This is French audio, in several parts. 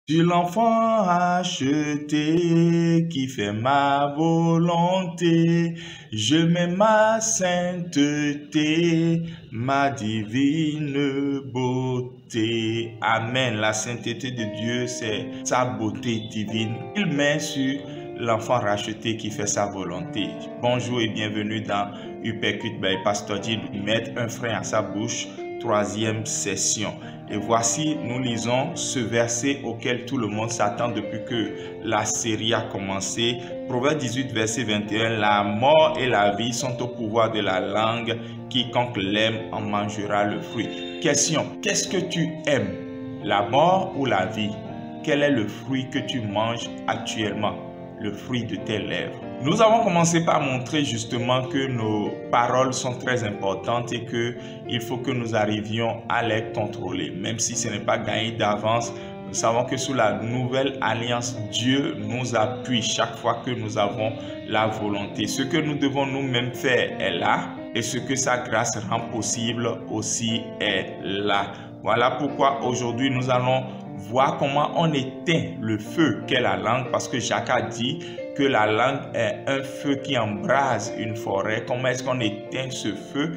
Sur l'enfant acheté qui fait ma volonté, je mets ma sainteté, ma divine beauté. Amen. La sainteté de Dieu, c'est sa beauté divine. Il met sur l'enfant racheté qui fait sa volonté. Bonjour et bienvenue dans Uppercut by Pastor J. Mettre un frein à sa bouche, troisième session. Et voici, nous lisons ce verset auquel tout le monde s'attend depuis que la série a commencé. Proverbe 18, verset 21. La mort et la vie sont au pouvoir de la langue. Quiconque l'aime en mangera le fruit. Question, qu'est-ce que tu aimes? La mort ou la vie? Quel est le fruit que tu manges actuellement? Le fruit de tes lèvres. Nous avons commencé par montrer justement que nos paroles sont très importantes et qu'il faut que nous arrivions à les contrôler. Même si ce n'est pas gagné d'avance, nous savons que sous la nouvelle alliance, Dieu nous appuie chaque fois que nous avons la volonté. Ce que nous devons nous-mêmes faire est là et ce que sa grâce rend possible aussi est là. Voilà pourquoi aujourd'hui nous allons voir comment on éteint le feu qu'est la langue, parce que Jacques a dit que la langue est un feu qui embrase une forêt. Comment est-ce qu'on éteint ce feu?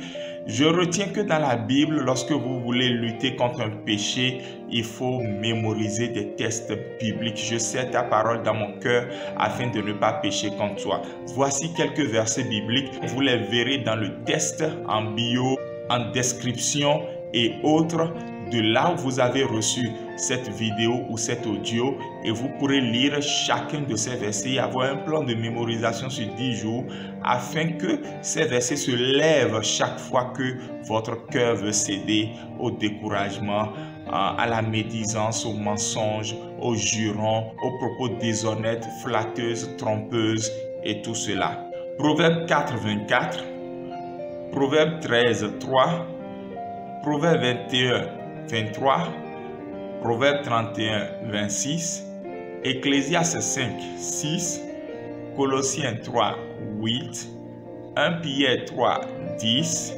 Je retiens que dans la Bible, lorsque vous voulez lutter contre un péché, il faut mémoriser des textes bibliques. Je sais ta parole dans mon cœur afin de ne pas pécher contre toi. Voici quelques versets bibliques. Vous les verrez dans le texte, en bio, en description et autres. De là où vous avez reçu cette vidéo ou cet audio, et vous pourrez lire chacun de ces versets et avoir un plan de mémorisation sur 10 jours afin que ces versets se lèvent chaque fois que votre cœur veut céder au découragement, à la médisance, au mensonge, aux jurons, aux propos déshonnêtes, flatteuses, trompeuses et tout cela. Proverbe 4, 24, Proverbe 13, 3, Proverbe 21, 23, Proverbe 31, 26, Ecclésiaste 5, 6, Colossiens 3, 8, 1 Pierre 3, 10,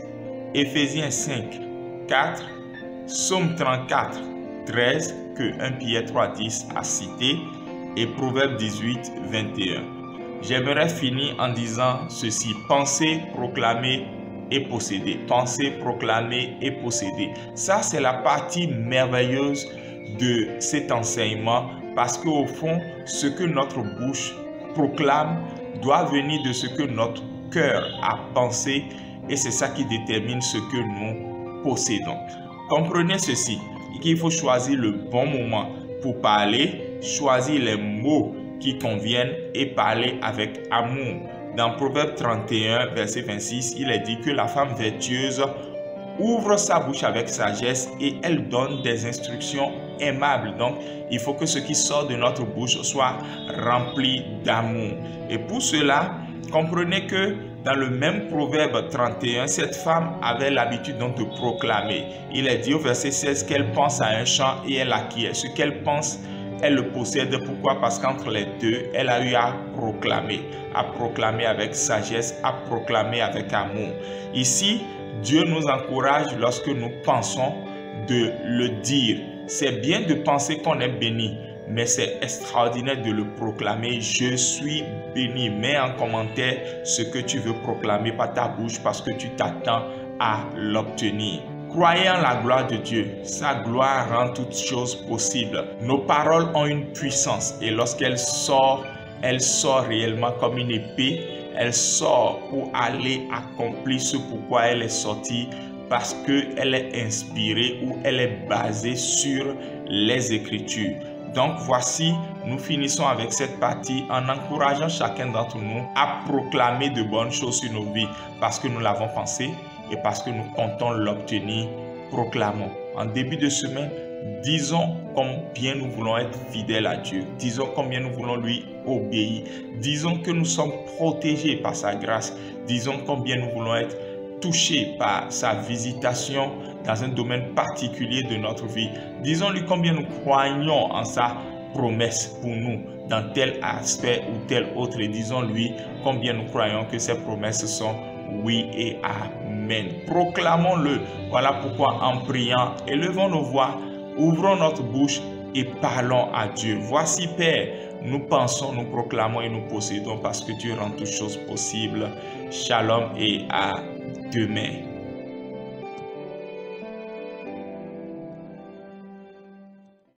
Éphésiens 5, 4, Psaume 34, 13, que 1 Pierre 3, 10 a cité, et Proverbe 18, 21. J'aimerais finir en disant ceci: penser, proclamer et posséder. Penser, proclamer et posséder. Ça, c'est la partie merveilleuse de cet enseignement, parce qu'au fond, ce que notre bouche proclame doit venir de ce que notre cœur a pensé, et c'est ça qui détermine ce que nous possédons. Comprenez ceci, qu'il faut choisir le bon moment pour parler, choisir les mots qui conviennent et parler avec amour. Dans Proverbe 31, verset 26, il est dit que la femme vertueuse ouvre sa bouche avec sagesse et elle donne des instructions aimables. Donc, il faut que ce qui sort de notre bouche soit rempli d'amour. Et pour cela, comprenez que dans le même Proverbe 31, cette femme avait l'habitude donc de proclamer. Il est dit au verset 16 qu'elle pense à un champ et elle acquiert. Ce qu'elle pense, elle le possède. Pourquoi? Parce qu'entre les deux, elle a eu à proclamer avec sagesse, à proclamer avec amour. Ici, Dieu nous encourage lorsque nous pensons de le dire. C'est bien de penser qu'on est béni, mais c'est extraordinaire de le proclamer. Je suis béni. Mets en commentaire ce que tu veux proclamer par ta bouche parce que tu t'attends à l'obtenir. Croyez en la gloire de Dieu. Sa gloire rend toutes choses possibles. Nos paroles ont une puissance et lorsqu'elle sort réellement comme une épée. Elle sort pour aller accomplir ce pourquoi elle est sortie, parce qu'elle est inspirée ou elle est basée sur les Écritures. Donc voici, nous finissons avec cette partie en encourageant chacun d'entre nous à proclamer de bonnes choses sur nos vies parce que nous l'avons pensé et parce que nous comptons l'obtenir. Proclamons. En début de semaine, disons combien nous voulons être fidèles à Dieu. Disons combien nous voulons lui obéir. Disons que nous sommes protégés par sa grâce. Disons combien nous voulons être touchés par sa visitation dans un domaine particulier de notre vie. Disons-lui combien nous croyons en sa promesse pour nous dans tel aspect ou tel autre. Et disons-lui combien nous croyons que ces promesses sont oui et amen. Proclamons-le. Voilà pourquoi en priant, élevons nos voix, ouvrons notre bouche et parlons à Dieu. Voici, Père, nous pensons, nous proclamons et nous possédons parce que tu rends toutes choses possibles. Shalom et à demain.